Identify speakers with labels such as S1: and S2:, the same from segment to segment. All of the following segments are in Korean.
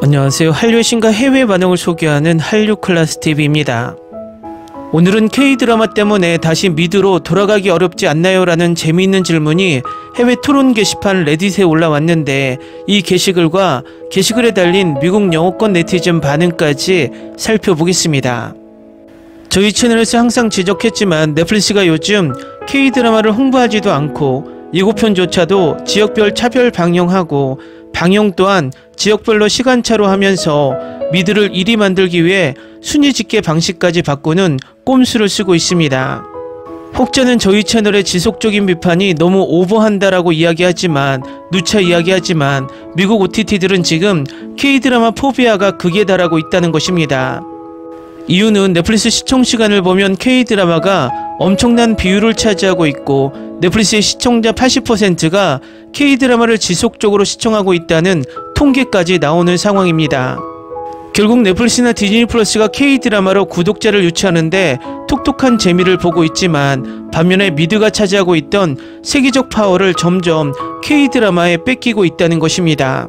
S1: 안녕하세요. 한류의 신과 해외 반응을 소개하는 한류클라스TV입니다. 오늘은 K드라마 때문에 다시 미드로 돌아가기 어렵지 않나요? 라는 재미있는 질문이 해외 토론 게시판 레딧에 올라왔는데, 이 게시글과 게시글에 달린 미국 영어권 네티즌 반응까지 살펴보겠습니다. 저희 채널에서 항상 지적했지만 넷플릭스가 요즘 K드라마를 홍보하지도 않고 예고편조차도 지역별 차별 방영하고, 방영 또한 지역별로 시간차로 하면서 미드를 1위 만들기 위해 순위 집계 방식까지 바꾸는 꼼수를 쓰고 있습니다. 혹자는 저희 채널의 지속적인 비판이 너무 오버한다라고 이야기하지만, 누차 이야기하지만 미국 OTT들은 지금 K드라마 포비아가 극에 달하고 있다는 것입니다. 이유는 넷플릭스 시청시간을 보면 K드라마가 엄청난 비율을 차지하고 있고, 넷플릭스의 시청자 80%가 K드라마를 지속적으로 시청하고 있다는 통계까지 나오는 상황입니다. 결국 넷플릭스나 디즈니 플러스가 K드라마로 구독자를 유치하는데 톡톡한 재미를 보고 있지만, 반면에 미드가 차지하고 있던 세계적 파워를 점점 K드라마에 뺏기고 있다는 것입니다.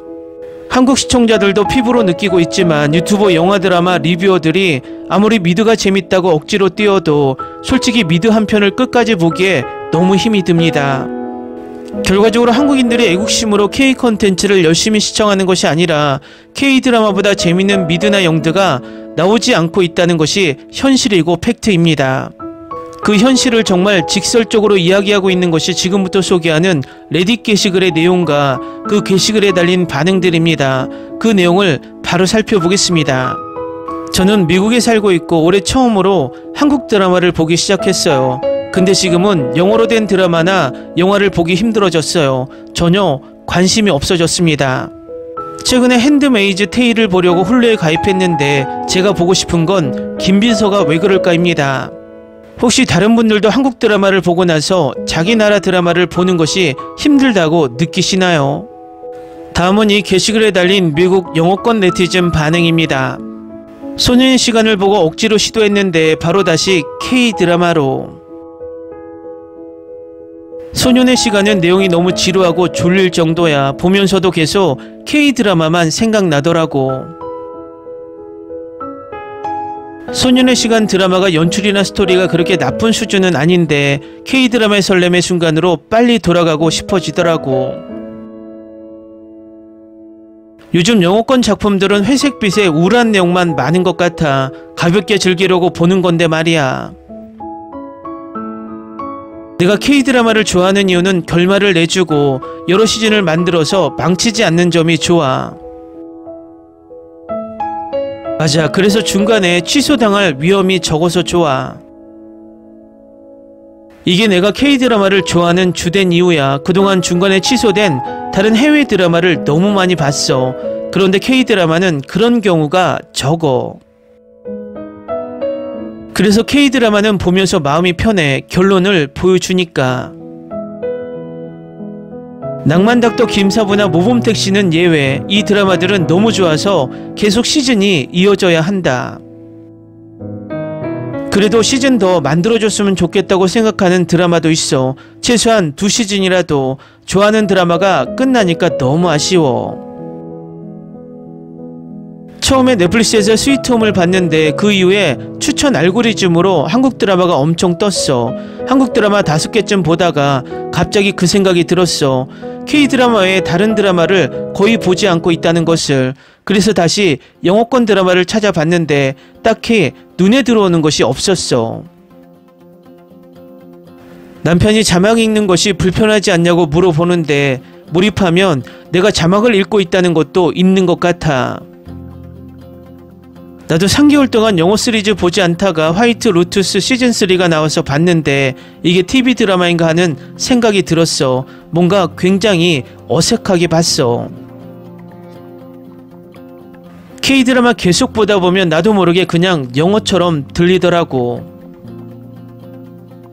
S1: 한국 시청자들도 피부로 느끼고 있지만, 유튜버 영화 드라마 리뷰어들이 아무리 미드가 재밌다고 억지로 띄워도 솔직히 미드 한 편을 끝까지 보기에 너무 힘이 듭니다. 결과적으로 한국인들이 애국심으로 K 컨텐츠를 열심히 시청하는 것이 아니라 K드라마보다 재밌는 미드나 영드가 나오지 않고 있다는 것이 현실이고 팩트입니다. 그 현실을 정말 직설적으로 이야기하고 있는 것이 지금부터 소개하는 레딧 게시글의 내용과 그 게시글에 달린 반응들입니다. 그 내용을 바로 살펴보겠습니다. 저는 미국에 살고 있고 올해 처음으로 한국 드라마를 보기 시작했어요. 근데 지금은 영어로 된 드라마나 영화를 보기 힘들어졌어요. 전혀 관심이 없어졌습니다. 최근에 핸드메이즈 테일을 보려고 훌루에 가입했는데, 제가 보고 싶은 건 김빈서가 왜 그럴까입니다. 혹시 다른 분들도 한국 드라마를 보고 나서 자기 나라 드라마를 보는 것이 힘들다고 느끼시나요? 다음은 이 게시글에 달린 미국 영어권 네티즌 반응입니다. 소년의 시간을 보고 억지로 시도했는데 바로 다시 K드라마로. 소년의 시간은 내용이 너무 지루하고 졸릴 정도야. 보면서도 계속 K드라마만 생각나더라고. 소년의 시간 드라마가 연출이나 스토리가 그렇게 나쁜 수준은 아닌데 K드라마의 설렘의 순간으로 빨리 돌아가고 싶어지더라고. 요즘 영어권 작품들은 회색빛의 우울한 내용만 많은 것 같아 가볍게 즐기려고 보는 건데 말이야. 내가 K드라마를 좋아하는 이유는 결말을 내주고 여러 시즌을 만들어서 망치지 않는 점이 좋아. 맞아, 그래서 중간에 취소당할 위험이 적어서 좋아. 이게 내가 K드라마를 좋아하는 주된 이유야. 그동안 중간에 취소된 다른 해외 드라마를 너무 많이 봤어. 그런데 K드라마는 그런 경우가 적어. 그래서 K드라마는 보면서 마음이 편해. 결론을 보여주니까. 낭만닥터 김사부나 모범택시는 예외. 이 드라마들은 너무 좋아서 계속 시즌이 이어져야 한다. 그래도 시즌 더 만들어줬으면 좋겠다고 생각하는 드라마도 있어. 최소한 2시즌이라도. 좋아하는 드라마가 끝나니까 너무 아쉬워. 처음에 넷플릭스에서 스위트홈을 봤는데 그 이후에 추천 알고리즘으로 한국 드라마가 엄청 떴어. 한국 드라마 5개쯤 보다가 갑자기 그 생각이 들었어. K드라마 외에 다른 드라마를 거의 보지 않고 있다는 것을. 그래서 다시 영어권 드라마를 찾아봤는데 딱히 눈에 들어오는 것이 없었어. 남편이 자막 읽는 것이 불편하지 않냐고 물어보는데, 몰입하면 내가 자막을 읽고 있다는 것도 있는 것 같아. 나도 3개월 동안 영어 시리즈 보지 않다가 화이트 로투스 시즌3가 나와서 봤는데 이게 TV 드라마인가 하는 생각이 들었어. 뭔가 굉장히 어색하게 봤어. K드라마 계속 보다 보면 나도 모르게 그냥 영어처럼 들리더라고.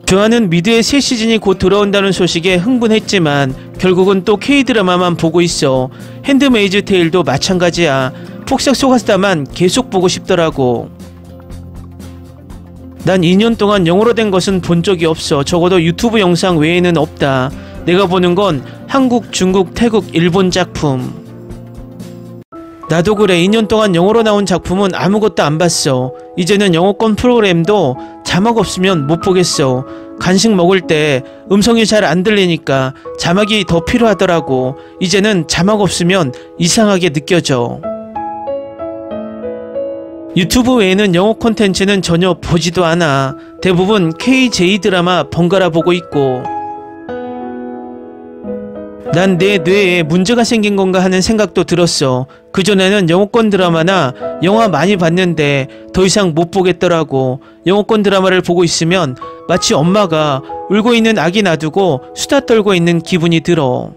S1: 좋아하는 미드의 새 시즌이 곧 돌아온다는 소식에 흥분했지만 결국은 또 K드라마만 보고 있어. 핸드메이즈 테일도 마찬가지야. 폭삭 속았다만 계속 보고 싶더라고. 난 2년 동안 영어로 된 것은 본 적이 없어. 적어도 유튜브 영상 외에는 없다. 내가 보는 건 한국, 중국, 태국, 일본 작품. 나도 그래. 2년 동안 영어로 나온 작품은 아무것도 안 봤어. 이제는 영어권 프로그램도 자막 없으면 못 보겠어. 간식 먹을 때 음성이 잘 안 들리니까 자막이 더 필요하더라고. 이제는 자막 없으면 이상하게 느껴져. 유튜브 외에는 영어 콘텐츠는 전혀 보지도 않아. 대부분 KJ 드라마 번갈아 보고 있고. 난 내 뇌에 문제가 생긴 건가 하는 생각도 들었어. 그전에는 영어권 드라마나 영화 많이 봤는데 더 이상 못 보겠더라고. 영어권 드라마를 보고 있으면 마치 엄마가 울고 있는 아기 놔두고 수다 떨고 있는 기분이 들어.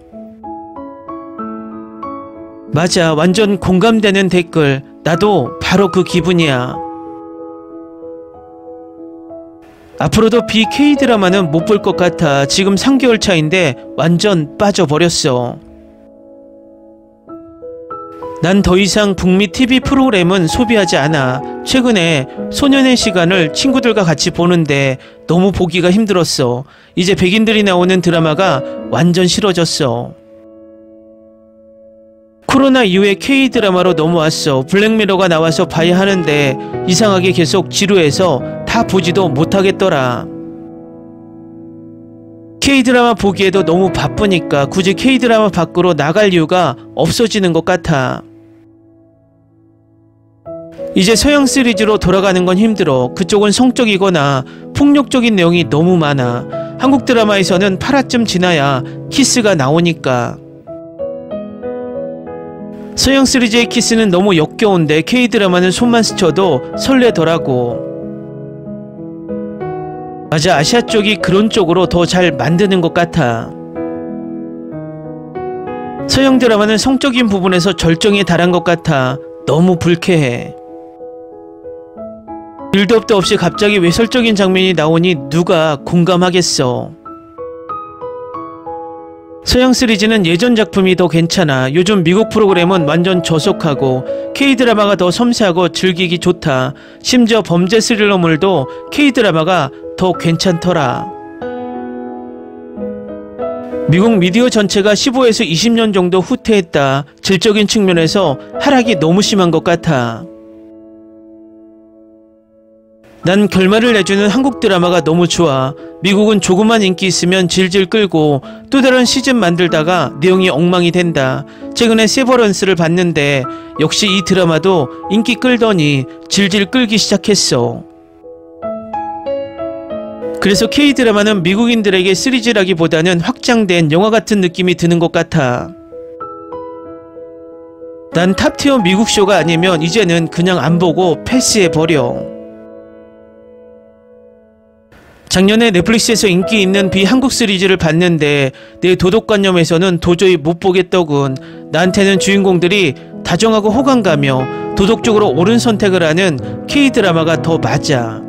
S1: 맞아, 완전 공감되는 댓글. 나도 바로 그 기분이야. 앞으로도 BK 드라마는 못 볼 것 같아. 지금 3개월 차인데 완전 빠져버렸어. 난 더 이상 북미 TV 프로그램은 소비하지 않아. 최근에 소년의 시간을 친구들과 같이 보는데 너무 보기가 힘들었어. 이제 백인들이 나오는 드라마가 완전 싫어졌어. 코로나 이후에 K드라마로 넘어왔어. 블랙미러가 나와서 봐야 하는데 이상하게 계속 지루해서 다 보지도 못하겠더라. K드라마 보기에도 너무 바쁘니까 굳이 K드라마 밖으로 나갈 이유가 없어지는 것 같아. 이제 서양 시리즈로 돌아가는 건 힘들어. 그쪽은 성적이거나 폭력적인 내용이 너무 많아. 한국 드라마에서는 8화쯤 지나야 키스가 나오니까. 서양 시리즈의 키스는 너무 역겨운데 K드라마는 손만 스쳐도 설레더라고. 맞아, 아시아 쪽이 그런 쪽으로 더 잘 만드는 것 같아. 서양 드라마는 성적인 부분에서 절정에 달한 것 같아. 너무 불쾌해. 빌드업도 없이 갑자기 외설적인 장면이 나오니 누가 공감하겠어. 서양 시리즈는 예전 작품이 더 괜찮아. 요즘 미국 프로그램은 완전 저속하고 K드라마가 더 섬세하고 즐기기 좋다. 심지어 범죄 스릴러물도 K드라마가 더 괜찮더라. 미국 미디어 전체가 15에서 20년 정도 후퇴했다. 질적인 측면에서 하락이 너무 심한 것 같아. 난 결말을 내주는 한국 드라마가 너무 좋아. 미국은 조금만 인기 있으면 질질 끌고 또 다른 시즌 만들다가 내용이 엉망이 된다. 최근에 세버런스를 봤는데 역시 이 드라마도 인기 끌더니 질질 끌기 시작했어. 그래서 K드라마는 미국인들에게 시리즈라기보다는 확장된 영화 같은 느낌이 드는 것 같아. 난 탑티어 미국 쇼가 아니면 이제는 그냥 안 보고 패스해버려. 작년에 넷플릭스에서 인기 있는 비한국 시리즈를 봤는데 내 도덕관념에서는 도저히 못 보겠더군. 나한테는 주인공들이 다정하고 호감가며 도덕적으로 옳은 선택을 하는 K드라마가 더 맞아.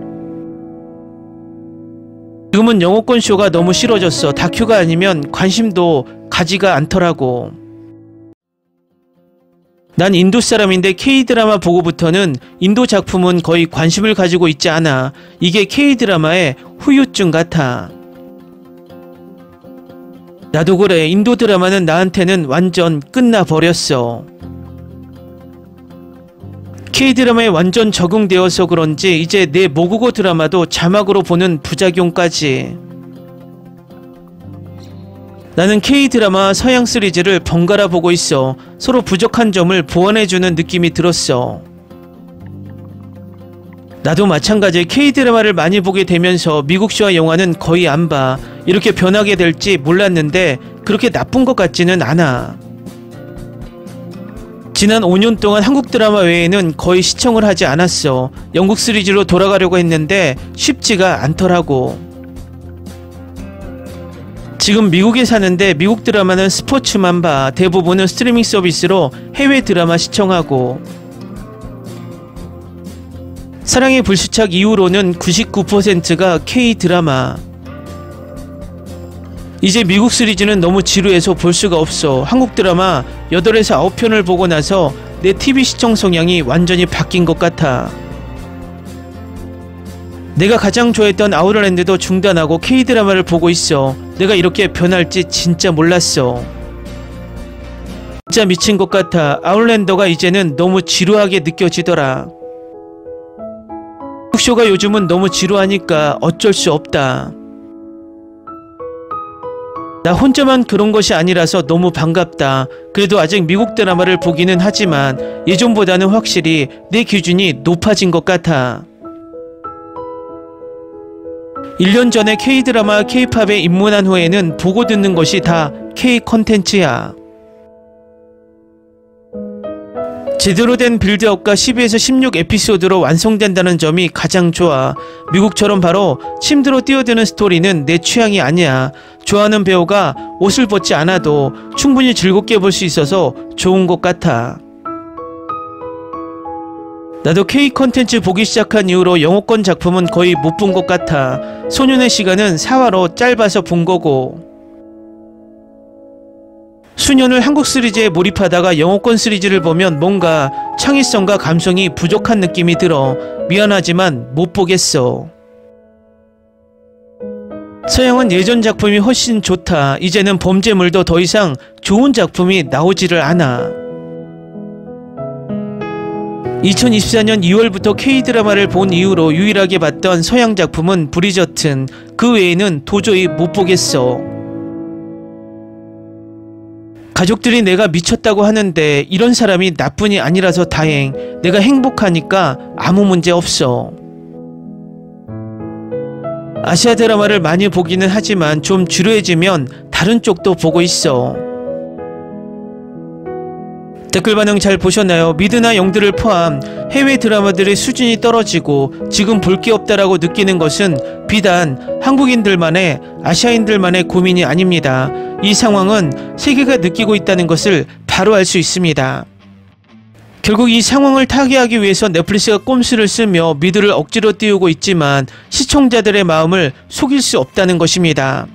S1: 지금은 영어권 쇼가 너무 싫어졌어. 다큐가 아니면 관심도 가지가 않더라고. 난 인도 사람인데 K드라마 보고부터는 인도 작품은 거의 관심을 가지고 있지 않아. 이게 K드라마의 후유증 같아. 나도 그래. 인도 드라마는 나한테는 완전 끝나버렸어. K드라마에 완전 적응되어서 그런지 이제 내 모국어 드라마도 자막으로 보는 부작용까지. 나는 K드라마 서양 시리즈를 번갈아 보고 있어. 서로 부족한 점을 보완해주는 느낌이 들었어. 나도 마찬가지. K드라마를 많이 보게 되면서 미국쇼와 영화는 거의 안 봐. 이렇게 변하게 될지 몰랐는데 그렇게 나쁜 것 같지는 않아. 지난 5년 동안 한국 드라마 외에는 거의 시청을 하지 않았어. 영국 시리즈로 돌아가려고 했는데 쉽지가 않더라고. 지금 미국에 사는데 미국 드라마는 스포츠만 봐. 대부분은 스트리밍 서비스로 해외 드라마 시청하고. 사랑의 불시착 이후로는 99%가 K드라마. 이제 미국 시리즈는 너무 지루해서 볼 수가 없어. 한국 드라마 8에서 9편을 보고 나서 내 TV 시청 성향이 완전히 바뀐 것 같아. 내가 가장 좋아했던 아우터랜드도 중단하고 K드라마를 보고 있어. 내가 이렇게 변할지 진짜 몰랐어. 진짜 미친 것 같아. 아웃랜더가 이제는 너무 지루하게 느껴지더라. 쇼가 요즘은 너무 지루하니까 어쩔 수 없다. 나 혼자만 그런 것이 아니라서 너무 반갑다. 그래도 아직 미국 드라마를 보기는 하지만 예전보다는 확실히 내 기준이 높아진 것 같아. 1년 전에 K드라마, K팝에 입문한 후에는 보고 듣는 것이 다 K 컨텐츠야. 제대로 된 빌드업과 12에서 16 에피소드로 완성된다는 점이 가장 좋아. 미국처럼 바로 침대로 뛰어드는 스토리는 내 취향이 아니야. 좋아하는 배우가 옷을 벗지 않아도 충분히 즐겁게 볼 수 있어서 좋은 것 같아. 나도 K 컨텐츠 보기 시작한 이후로 영어권 작품은 거의 못 본 것 같아. 소년의 시간은 4화로 짧아서 본 거고. 수년을 한국 시리즈에 몰입하다가 영어권 시리즈를 보면 뭔가 창의성과 감성이 부족한 느낌이 들어 미안하지만 못 보겠어. 서양은 예전 작품이 훨씬 좋다. 이제는 범죄물도 더 이상 좋은 작품이 나오지를 않아. 2024년 2월부터 K드라마를 본 이후로 유일하게 봤던 서양 작품은 브리저튼. 그 외에는 도저히 못 보겠어. 가족들이 내가 미쳤다고 하는데 이런 사람이 나뿐이 아니라서 다행. 내가 행복하니까 아무 문제 없어. 아시아 드라마를 많이 보기는 하지만 좀 지루해지면 다른 쪽도 보고 있어. 댓글 반응 잘 보셨나요? 미드나 영드를 포함 해외 드라마들의 수준이 떨어지고 지금 볼 게 없다라고 느끼는 것은 비단 한국인들만의, 아시아인들만의 고민이 아닙니다. 이 상황은 세계가 느끼고 있다는 것을 바로 알 수 있습니다. 결국 이 상황을 타개하기 위해서 넷플릭스가 꼼수를 쓰며 미드를 억지로 띄우고 있지만 시청자들의 마음을 속일 수 없다는 것입니다.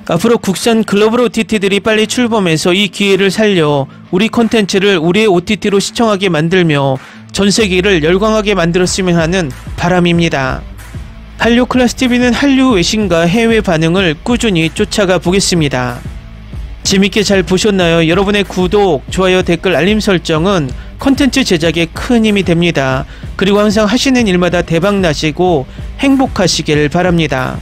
S1: 앞으로 국산 글로벌 OTT들이 빨리 출범해서 이 기회를 살려 우리 콘텐츠를 우리의 OTT로 시청하게 만들며 전세계를 열광하게 만들었으면 하는 바람입니다. 한류 클래스TV는 한류 외신과 해외 반응을 꾸준히 쫓아가 보겠습니다. 재밌게 잘 보셨나요? 여러분의 구독, 좋아요, 댓글, 알림 설정은 콘텐츠 제작에 큰 힘이 됩니다. 그리고 항상 하시는 일마다 대박 나시고 행복하시길 바랍니다.